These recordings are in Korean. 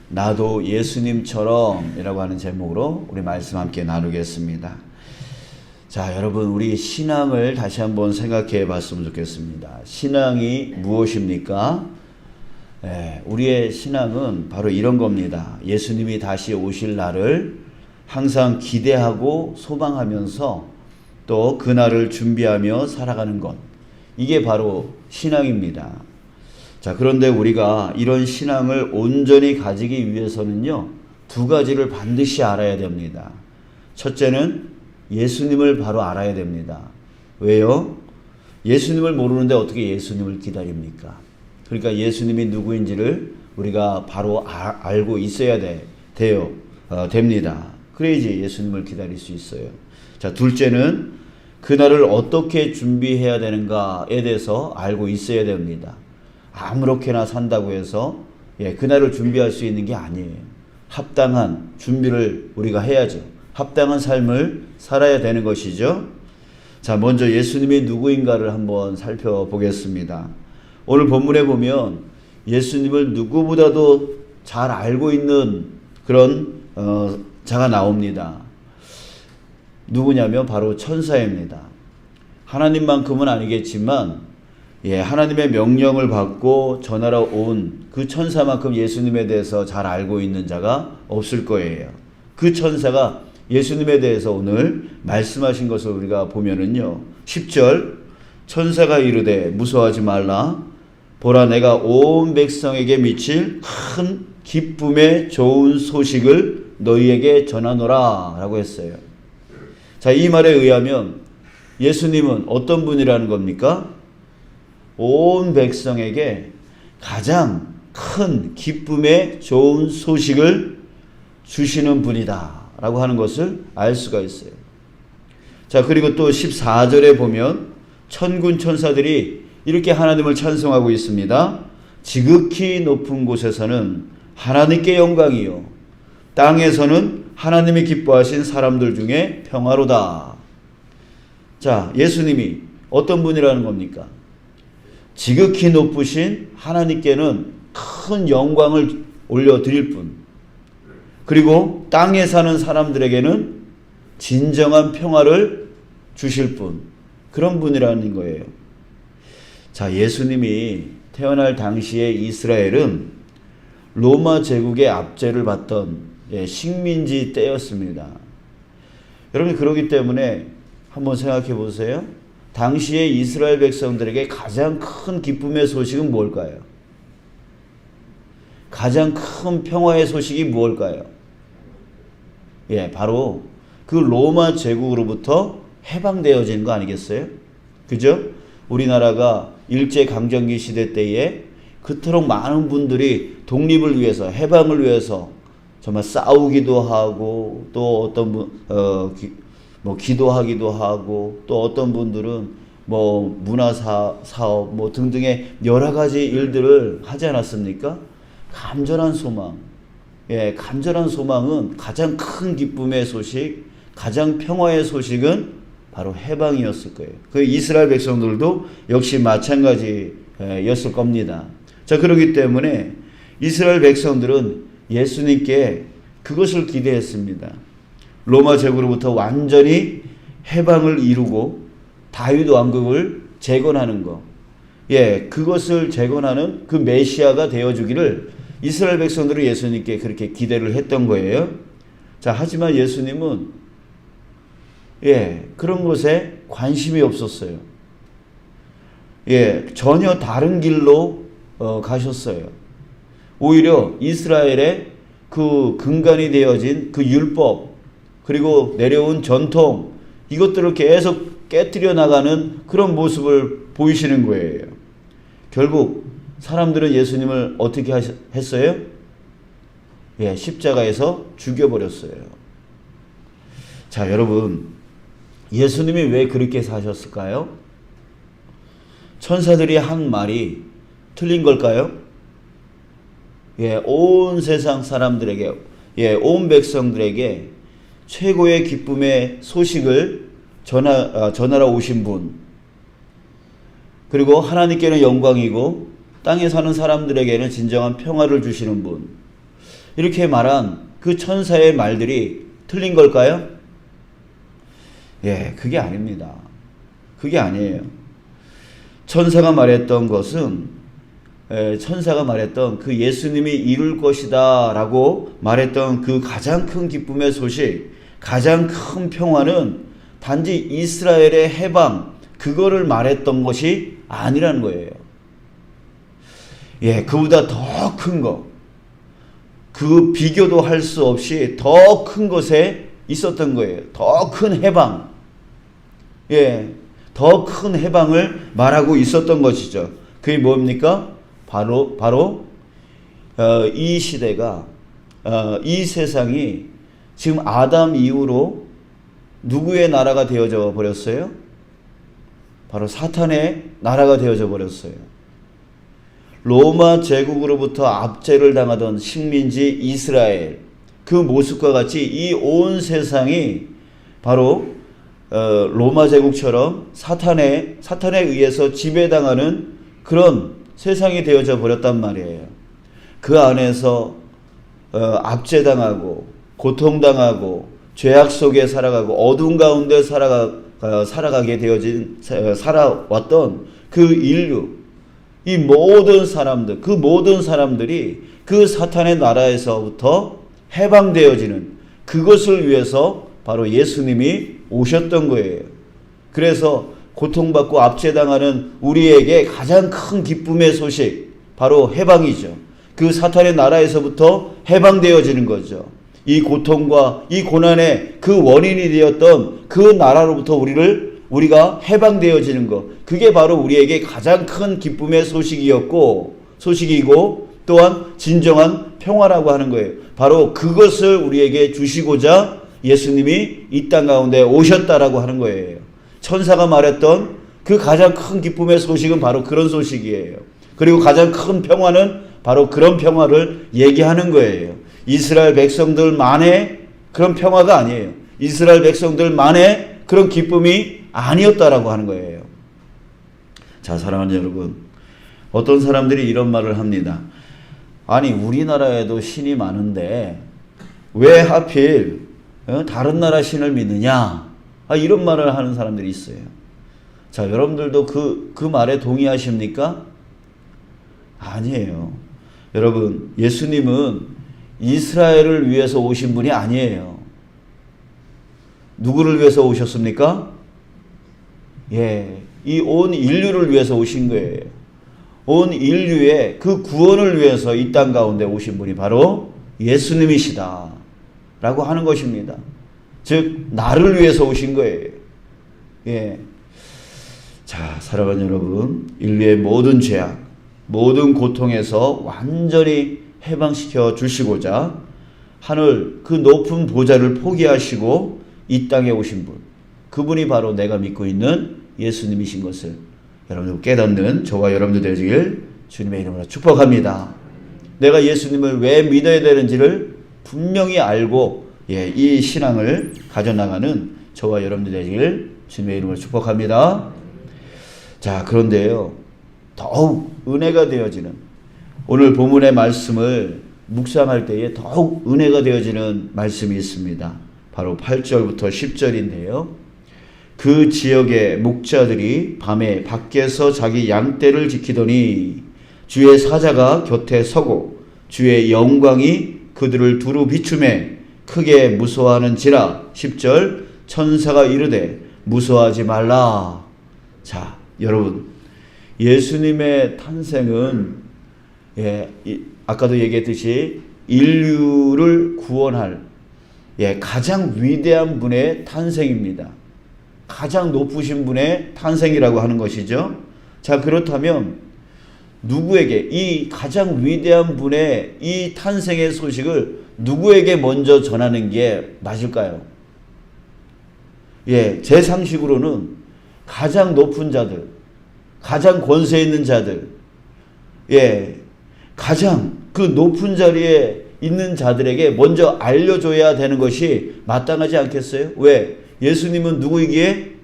나도 예수님처럼 이라고 하는 제목으로 우리 말씀 함께 나누겠습니다. 자, 여러분, 우리 신앙을 다시 한번 생각해 봤으면 좋겠습니다. 신앙이 무엇입니까? 우리의 신앙은 바로 이런 겁니다. 예수님이 다시 오실 날을 항상 기대하고 소망하면서 또 그날을 준비하며 살아가는 것. 이게 바로 신앙입니다. 자, 그런데 우리가 이런 신앙을 온전히 가지기 위해서는요, 두 가지를 반드시 알아야 됩니다. 첫째는 예수님을 바로 알아야 됩니다. 왜요? 예수님을 모르는데 어떻게 예수님을 기다립니까? 그러니까 예수님이 누구인지를 우리가 바로 알고 있어야 됩니다. 그래야지 예수님을 기다릴 수 있어요. 자, 둘째는 그날을 어떻게 준비해야 되는가에 대해서 알고 있어야 됩니다. 아무렇게나 산다고 해서 그날을 준비할 수 있는 게 아니에요. 합당한 준비를 우리가 해야죠. 합당한 삶을 살아야 되는 것이죠. 자, 먼저 예수님이 누구인가를 한번 살펴보겠습니다. 오늘 본문에 보면 예수님을 누구보다도 잘 알고 있는 그런 자가 나옵니다. 누구냐면 바로 천사입니다. 하나님만큼은 아니겠지만 하나님의 명령을 받고 전하러 온 그 천사만큼 예수님에 대해서 잘 알고 있는 자가 없을 거예요. 그 천사가 예수님에 대해서 오늘 말씀하신 것을 우리가 보면은요, 10절 천사가 이르되 무서워하지 말라. 보라, 내가 온 백성에게 미칠 큰 기쁨의 좋은 소식을 너희에게 전하노라 라고 했어요. 자, 이 말에 의하면 예수님은 어떤 분이라는 겁니까? 온 백성에게 가장 큰 기쁨의 좋은 소식을 주시는 분이다 라고 하는 것을 알 수가 있어요. 자, 그리고 또 14절에 보면 천군 천사들이 이렇게 하나님을 찬송하고 있습니다. 지극히 높은 곳에서는 하나님께 영광이요, 땅에서는 하나님이 기뻐하신 사람들 중에 평화로다. 자, 예수님이 어떤 분이라는 겁니까? 지극히 높으신 하나님께는 큰 영광을 올려드릴 분, 그리고 땅에 사는 사람들에게는 진정한 평화를 주실 분, 그런 분이라는 거예요. 자, 예수님이 태어날 당시에 이스라엘은 로마 제국의 압제를 받던 식민지 때였습니다. 여러분, 그렇기 때문에 한번 생각해 보세요. 당시에 이스라엘 백성들에게 가장 큰 기쁨의 소식은 뭘까요? 가장 큰 평화의 소식이 무엇일까요? 바로 그 로마 제국으로부터 해방되어진 거 아니겠어요? 그죠? 우리나라가 일제강점기 시대 때에 그토록 많은 분들이 독립을 위해서, 해방을 위해서 정말 싸우기도 하고, 또 어떤 분, 기도하기도 하고, 또 어떤 분들은 문화사업 등등의 여러 가지 일들을 하지 않았습니까? 간절한 소망. 간절한 소망은 가장 큰 기쁨의 소식, 가장 평화의 소식은 바로 해방이었을 거예요. 그 이스라엘 백성들도 역시 마찬가지였을 겁니다. 자, 그렇기 때문에 이스라엘 백성들은 예수님께 그것을 기대했습니다. 로마 제국으로부터 완전히 해방을 이루고 다윗 왕국을 재건하는 것. 그것을 재건하는 그 메시아가 되어주기를 이스라엘 백성들은 예수님께 그렇게 기대를 했던 거예요. 자, 하지만 예수님은 그런 것에 관심이 없었어요. 전혀 다른 길로 가셨어요. 오히려 이스라엘의 그 근간이 되어진 그 율법, 그리고 내려온 전통, 이것들을 계속 깨뜨려 나가는 그런 모습을 보이시는 거예요. 결국 사람들은 예수님을 어떻게 했어요? 십자가에서 죽여버렸어요. 자, 여러분, 예수님이 왜 그렇게 사셨을까요? 천사들이 한 말이 틀린 걸까요? 온 세상 사람들에게, 온 백성들에게 최고의 기쁨의 소식을 전하러 오신 분, 그리고 하나님께는 영광이고 땅에 사는 사람들에게는 진정한 평화를 주시는 분, 이렇게 말한 그 천사의 말들이 틀린 걸까요? 예, 그게 아닙니다. 그게 아니에요. 천사가 말했던 것은 천사가 말했던 그 예수님이 이룰 것이다 라고 말했던 그 가장 큰 기쁨의 소식, 가장 큰 평화는 단지 이스라엘의 해방, 그거를 말했던 것이 아니라는 거예요. 예, 그보다 더 큰 거, 그 비교도 할 수 없이 더 큰 것에 있었던 거예요. 더 큰 해방, 예, 더 큰 해방을 말하고 있었던 것이죠. 그게 뭡니까? 바로 이 시대가, 이 세상이 지금 아담 이후로 누구의 나라가 되어져 버렸어요? 바로 사탄의 나라가 되어져 버렸어요. 로마 제국으로부터 압제를 당하던 식민지 이스라엘, 그 모습과 같이 이 온 세상이 바로 로마 제국처럼 사탄에 의해서 지배당하는 그런 세상이 되어져 버렸단 말이에요. 그 안에서 압제당하고 고통당하고 죄악 속에 살아가고 어둠 가운데 살아가게 되어진 살아왔던 그 인류, 이 모든 사람들, 그 모든 사람들이 그 사탄의 나라에서부터 해방되어지는 그것을 위해서 바로 예수님이 오셨던 거예요. 그래서 고통받고 압제당하는 우리에게 가장 큰 기쁨의 소식, 바로 해방이죠. 그 사탄의 나라에서부터 해방되어지는 거죠. 이 고통과 이 고난의 그 원인이 되었던 그 나라로부터 우리가 해방되어지는 것, 그게 바로 우리에게 가장 큰 기쁨의 소식이고 또한 진정한 평화라고 하는 거예요. 바로 그것을 우리에게 주시고자 예수님이 이 땅 가운데 오셨다라고 하는 거예요. 천사가 말했던 그 가장 큰 기쁨의 소식은 바로 그런 소식이에요. 그리고 가장 큰 평화는 바로 그런 평화를 얘기하는 거예요. 이스라엘 백성들만의 그런 평화가 아니에요. 이스라엘 백성들만의 그런 기쁨이 아니었다라고 하는 거예요. 자, 사랑하는 여러분, 어떤 사람들이 이런 말을 합니다. 아니, 우리나라에도 신이 많은데 왜 하필 다른 나라 신을 믿느냐? 이런 말을 하는 사람들이 있어요. 자, 여러분들도 그 말에 동의하십니까? 아니에요. 여러분, 예수님은 이스라엘을 위해서 오신 분이 아니에요. 누구를 위해서 오셨습니까? 예, 이 온 인류를 위해서 오신 거예요. 온 인류의 그 구원을 위해서 이 땅 가운데 오신 분이 바로 예수님이시다 라고 하는 것입니다. 즉, 나를 위해서 오신 거예요. 예. 자, 사랑하는 여러분, 인류의 모든 죄악, 모든 고통에서 완전히 해방시켜 주시고자 하늘 그 높은 보좌를 포기하시고 이 땅에 오신 분, 그분이 바로 내가 믿고 있는 예수님이신 것을 여러분들 깨닫는 저와 여러분들 되시길 주님의 이름으로 축복합니다. 내가 예수님을 왜 믿어야 되는지를 분명히 알고 이 신앙을 가져나가는 저와 여러분들 되시길 주님의 이름으로 축복합니다. 자, 그런데요, 더욱 은혜가 되어지는, 오늘 본문의 말씀을 묵상할 때에 더욱 은혜가 되어지는 말씀이 있습니다. 바로 8절부터 10절인데요. 그 지역의 목자들이 밤에 밖에서 자기 양떼를 지키더니 주의 사자가 곁에 서고 주의 영광이 그들을 두루 비추매 크게 무서워하는지라. 10절, 천사가 이르되 무서워하지 말라. 자, 여러분, 예수님의 탄생은 아까도 얘기했듯이 인류를 구원할 가장 위대한 분의 탄생입니다. 가장 높으신 분의 탄생이라고 하는 것이죠. 자, 그렇다면 누구에게, 이 가장 위대한 분의 이 탄생의 소식을 누구에게 먼저 전하는 게 맞을까요? 제 상식으로는 가장 높은 자들, 가장 권세 있는 자들, 가장 그 높은 자리에 있는 자들에게 먼저 알려줘야 되는 것이 마땅하지 않겠어요? 왜? 예수님은 누구이기에?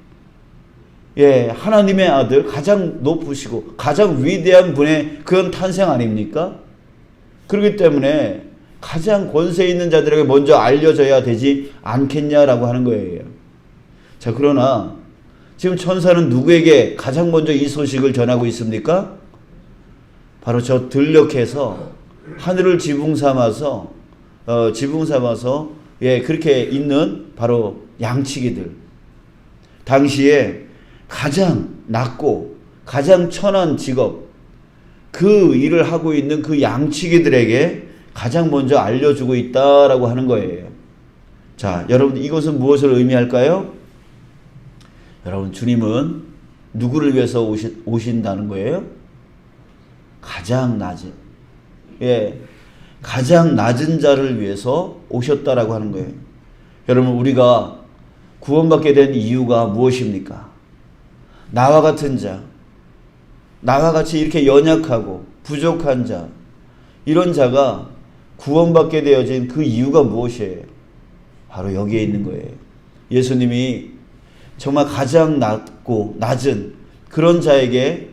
하나님의 아들, 가장 높으시고 가장 위대한 분의 그런 탄생 아닙니까? 그렇기 때문에 가장 권세 있는 자들에게 먼저 알려져야 되지 않겠냐라고 하는 거예요. 자, 그러나 지금 천사는 누구에게 가장 먼저 이 소식을 전하고 있습니까? 바로 저 들녘에서 하늘을 지붕 삼아서 예, 그렇게 있는 바로 양치기들. 당시에 가장 낮고 가장 천한 직업, 그 일을 하고 있는 그 양치기들에게 가장 먼저 알려주고 있다라고 하는 거예요. 자, 여러분, 이것은 무엇을 의미할까요? 여러분, 주님은 누구를 위해서 오신다는 거예요? 가장 낮은, 예, 가장 낮은 자를 위해서 오셨다라고 하는 거예요. 여러분, 우리가 구원받게 된 이유가 무엇입니까? 나와 같은 자, 나와 같이 이렇게 연약하고 부족한 자, 이런 자가 구원받게 되어진 그 이유가 무엇이에요? 바로 여기에 있는 거예요. 예수님이 정말 가장 낮고 낮은 그런 자에게,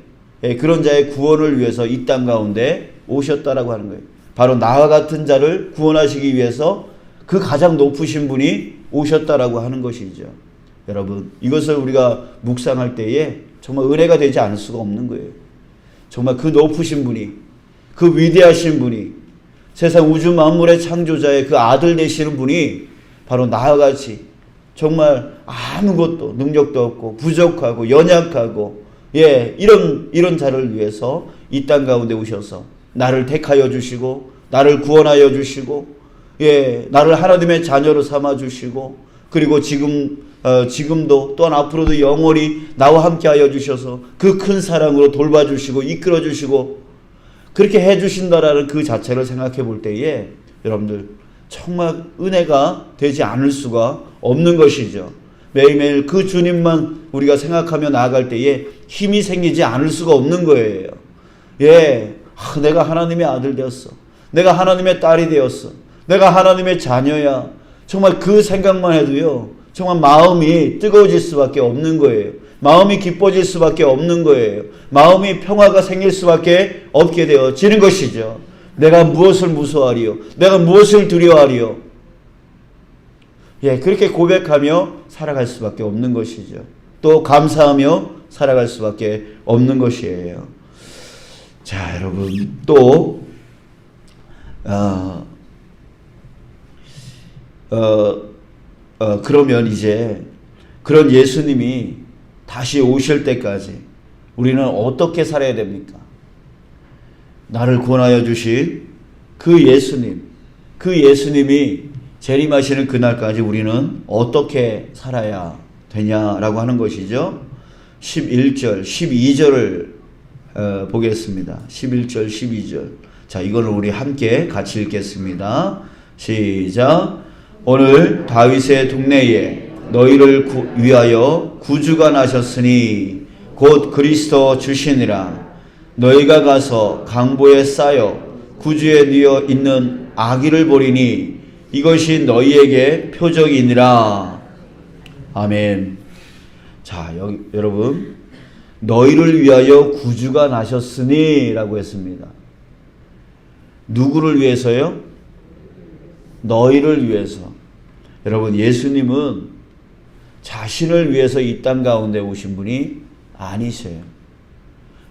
그런 자의 구원을 위해서 이 땅 가운데 오셨다라고 하는 거예요. 바로 나와 같은 자를 구원하시기 위해서 그 가장 높으신 분이 오셨다라고 하는 것이죠. 여러분, 이것을 우리가 묵상할 때에 정말 은혜가 되지 않을 수가 없는 거예요. 정말 그 높으신 분이, 그 위대하신 분이, 세상 우주 만물의 창조자의 그 아들 되시는 분이 바로 나와 같이 정말 아무것도 능력도 없고 부족하고 연약하고, 예, 이런 자를 위해서 이 땅 가운데 오셔서 나를 택하여 주시고 나를 구원하여 주시고, 예, 나를 하나님의 자녀로 삼아 주시고, 그리고 지금도 또한 앞으로도 영원히 나와 함께 하여 주셔서 그 큰 사랑으로 돌봐 주시고 이끌어 주시고 그렇게 해 주신다라는 그 자체를 생각해 볼 때에 여러분들 정말 은혜가 되지 않을 수가 없는 것이죠. 매일매일 그 주님만 우리가 생각하며 나아갈 때에 힘이 생기지 않을 수가 없는 거예요. 예, 내가 하나님의 아들 되었어. 내가 하나님의 딸이 되었어. 내가 하나님의 자녀야. 정말 그 생각만 해도요, 정말 마음이 뜨거워질 수밖에 없는 거예요. 마음이 기뻐질 수밖에 없는 거예요. 마음이 평화가 생길 수밖에 없게 되어지는 것이죠. 내가 무엇을 무서워하리요? 내가 무엇을 두려워하리요? 예, 그렇게 고백하며 살아갈 수밖에 없는 것이죠. 또 감사하며 살아갈 수밖에 없는 것이에요. 자, 여러분, 또 그러면 이제 그런 예수님이 다시 오실 때까지 우리는 어떻게 살아야 됩니까? 나를 구원하여 주신 그 예수님이 재림하시는 그날까지 우리는 어떻게 살아야 되냐라고 하는 것이죠. 11절, 12절을 보겠습니다. 11절, 12절. 자, 이거를 우리 함께 같이 읽겠습니다. 시작. 오늘 다윗의 동네에 너희를 위하여 구주가 나셨으니 곧 그리스도 주시니라. 너희가 가서 강보에 쌓여 구주에 뉘어 있는 아기를 보리니 이것이 너희에게 표적이니라. 아멘. 자, 여러분, 너희를 위하여 구주가 나셨으니 라고 했습니다. 누구를 위해서요? 너희를 위해서. 여러분, 예수님은 자신을 위해서 이 땅 가운데 오신 분이 아니세요.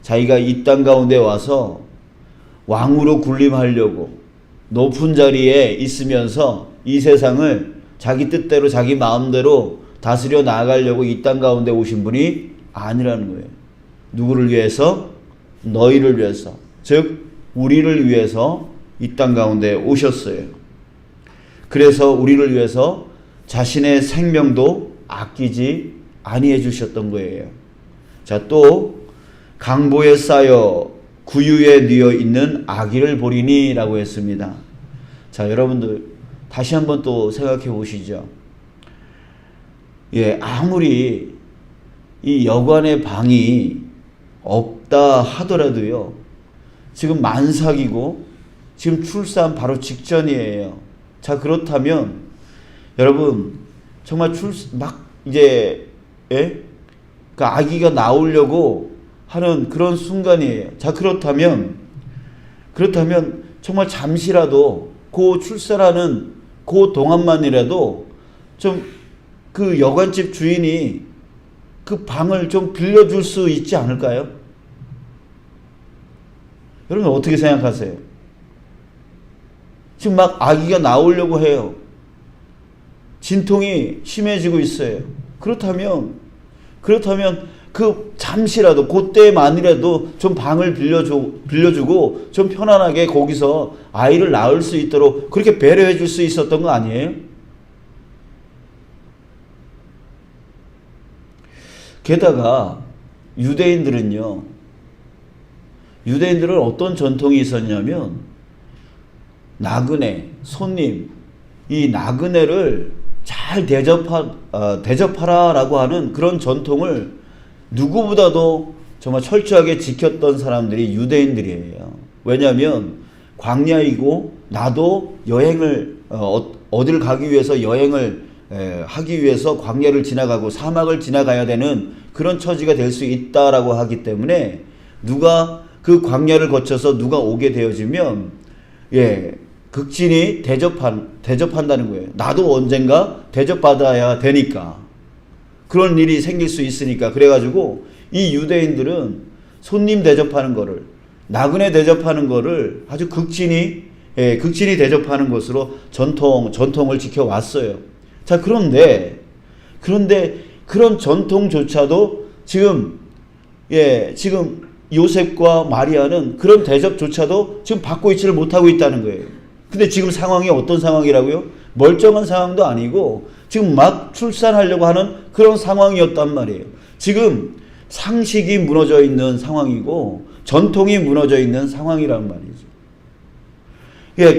자기가 이 땅 가운데 와서 왕으로 군림하려고 높은 자리에 있으면서 이 세상을 자기 뜻대로 자기 마음대로 다스려 나아가려고 이 땅 가운데 오신 분이 아니라는 거예요. 누구를 위해서? 너희를 위해서. 즉 우리를 위해서 이 땅 가운데 오셨어요. 그래서 우리를 위해서 자신의 생명도 아끼지 아니해 주셨던 거예요. 자, 또 강보에 쌓여 구유에 뉘어 있는 아기를 보리니 라고 했습니다. 자, 여러분들 다시 한번 또 생각해 보시죠. 예, 아무리 이 여관의 방이 없다 하더라도요, 지금 만삭이고 지금 출산 바로 직전이에요. 자, 그렇다면 여러분 정말 이제, 예? 그 아기가 나오려고 하는 그런 순간이에요. 자, 그렇다면 정말 잠시라도 그 출세라는 그 동안만이라도 좀 그 여관집 주인이 그 방을 좀 빌려줄 수 있지 않을까요? 여러분 어떻게 생각하세요? 지금 막 아기가 나오려고 해요. 진통이 심해지고 있어요. 그렇다면 그 잠시라도 그때만이라도 좀 방을 빌려주고 좀 편안하게 거기서 아이를 낳을 수 있도록 그렇게 배려해 줄 수 있었던 거 아니에요? 게다가 유대인들은 어떤 전통이 있었냐면 나그네, 손님, 이 나그네를 잘 대접하라라고 하는 그런 전통을 누구보다도 정말 철저하게 지켰던 사람들이 유대인들이에요. 왜냐하면 광야이고 나도 여행을 어딜 가기 위해서 여행을 하기 위해서 광야를 지나가고 사막을 지나가야 되는 그런 처지가 될 수 있다라고 하기 때문에 누가 그 광야를 거쳐서 누가 오게 되어지면 극진히 대접한다는 거예요. 나도 언젠가 대접받아야 되니까. 그런 일이 생길 수 있으니까. 그래가지고 이 유대인들은 손님 대접하는 거를, 나그네 대접하는 거를 아주 극진히 대접하는 것으로 전통을 지켜왔어요. 자, 그런데 그런 전통조차도 지금 요셉과 마리아는 그런 대접조차도 지금 받고 있지를 못하고 있다는 거예요. 근데 지금 상황이 어떤 상황이라고요? 멀쩡한 상황도 아니고 지금 막 출산하려고 하는 그런 상황이었단 말이에요. 지금 상식이 무너져 있는 상황이고 전통이 무너져 있는 상황이란 말이죠.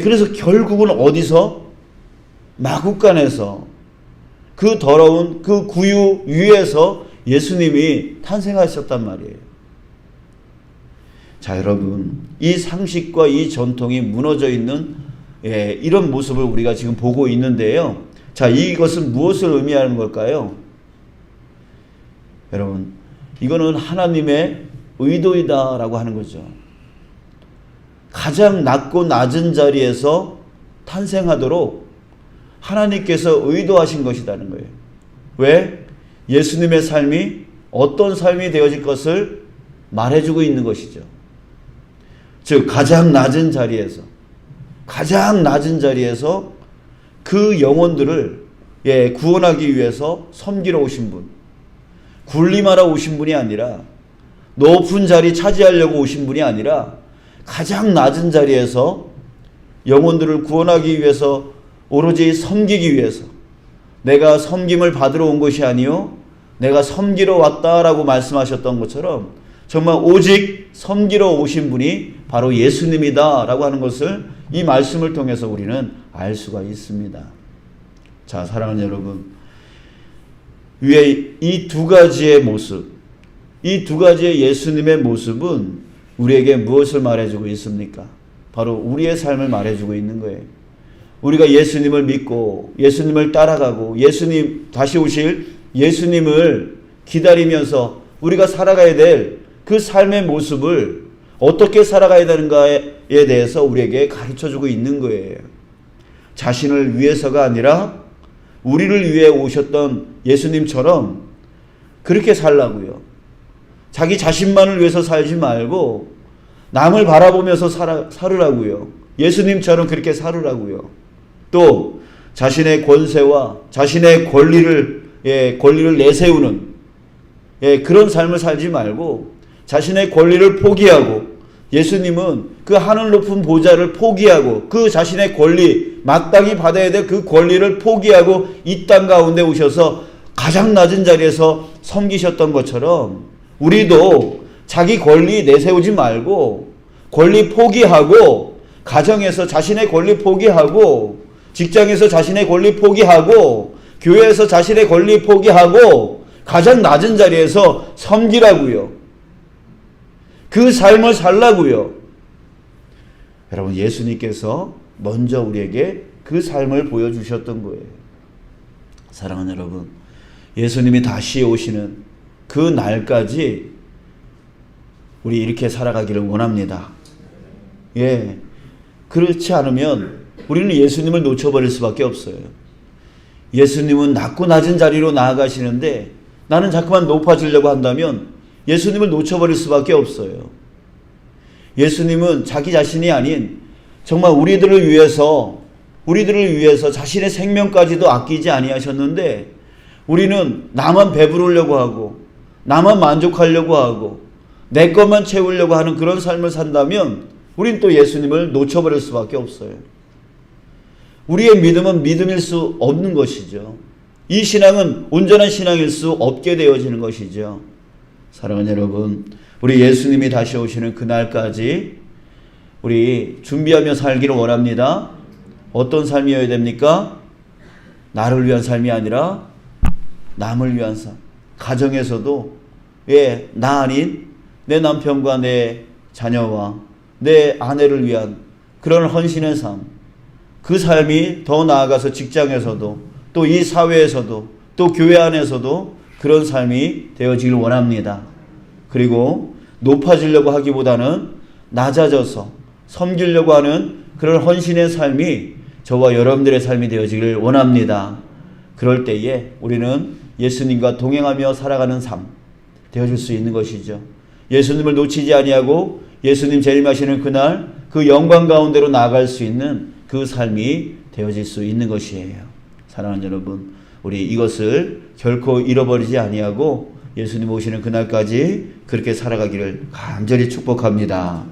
그래서 결국은 어디서? 마국간에서 그 더러운 그 구유 위에서 예수님이 탄생하셨단 말이에요. 자, 여러분, 이 상식과 이 전통이 무너져 있는 이런 모습을 우리가 지금 보고 있는데요. 자, 이것은 무엇을 의미하는 걸까요? 여러분, 이거는 하나님의 의도이다라고 하는 거죠. 가장 낮고 낮은 자리에서 탄생하도록 하나님께서 의도하신 것이라는 거예요. 왜? 예수님의 삶이 어떤 삶이 되어질 것을 말해주고 있는 것이죠. 즉 가장 낮은 자리에서 그 영혼들을 구원하기 위해서 섬기러 오신 분, 군림하러 오신 분이 아니라 높은 자리 차지하려고 오신 분이 아니라 가장 낮은 자리에서 영혼들을 구원하기 위해서 오로지 섬기기 위해서, 내가 섬김을 받으러 온 것이 아니요 내가 섬기러 왔다라고 말씀하셨던 것처럼 정말 오직 섬기러 오신 분이 바로 예수님이다 라고 하는 것을 이 말씀을 통해서 우리는 알 수가 있습니다. 자, 사랑하는 여러분, 위에 이 두 가지의 모습, 이 두 가지의 예수님의 모습은 우리에게 무엇을 말해주고 있습니까? 바로 우리의 삶을 말해주고 있는 거예요. 우리가 예수님을 믿고 예수님을 따라가고 예수님 다시 오실 예수님을 기다리면서 우리가 살아가야 될 그 삶의 모습을 어떻게 살아가야 되는가에 대해서 우리에게 가르쳐주고 있는 거예요. 자신을 위해서가 아니라 우리를 위해 오셨던 예수님처럼 그렇게 살라고요. 자기 자신만을 위해서 살지 말고 남을 바라보면서 살으라고요. 예수님처럼 그렇게 살으라고요. 또 자신의 권세와 자신의 권리를 내세우는 그런 삶을 살지 말고 자신의 권리를 포기하고, 예수님은 그 하늘 높은 보좌를 포기하고 그 자신의 권리, 마땅히 받아야 될 그 권리를 포기하고 이 땅 가운데 오셔서 가장 낮은 자리에서 섬기셨던 것처럼 우리도 자기 권리 내세우지 말고 권리 포기하고, 가정에서 자신의 권리 포기하고, 직장에서 자신의 권리 포기하고, 교회에서 자신의 권리 포기하고 가장 낮은 자리에서 섬기라고요. 그 삶을 살라고요. 여러분, 예수님께서 먼저 우리에게 그 삶을 보여주셨던 거예요. 사랑하는 여러분, 예수님이 다시 오시는 그 날까지 우리 이렇게 살아가기를 원합니다. 그렇지 않으면 우리는 예수님을 놓쳐버릴 수밖에 없어요. 예수님은 낮고 낮은 자리로 나아가시는데 나는 자꾸만 높아지려고 한다면 예수님을 놓쳐버릴 수밖에 없어요. 예수님은 자기 자신이 아닌 정말 우리들을 위해서 자신의 생명까지도 아끼지 아니하셨는데 우리는 나만 배부르려고 하고 나만 만족하려고 하고 내 것만 채우려고 하는 그런 삶을 산다면 우린 또 예수님을 놓쳐버릴 수밖에 없어요. 우리의 믿음은 믿음일 수 없는 것이죠. 이 신앙은 온전한 신앙일 수 없게 되어지는 것이죠. 사랑하는 여러분, 우리 예수님이 다시 오시는 그날까지 우리 준비하며 살기를 원합니다. 어떤 삶이어야 됩니까? 나를 위한 삶이 아니라 남을 위한 삶. 가정에서도 나 아닌 내 남편과 내 자녀와 내 아내를 위한 그런 헌신의 삶. 그 삶이 더 나아가서 직장에서도 또 이 사회에서도 또 교회 안에서도 그런 삶이 되어지길 원합니다. 그리고 높아지려고 하기보다는 낮아져서 섬기려고 하는 그런 헌신의 삶이 저와 여러분들의 삶이 되어지길 원합니다. 그럴 때에 우리는 예수님과 동행하며 살아가는 삶 되어질 수 있는 것이죠. 예수님을 놓치지 아니하고 예수님 재림하시는 그날 그 영광 가운데로 나아갈 수 있는 그 삶이 되어질 수 있는 것이에요. 사랑하는 여러분, 우리 이것을 결코 잃어버리지 아니하고 예수님 오시는 그날까지 그렇게 살아가기를 간절히 축복합니다.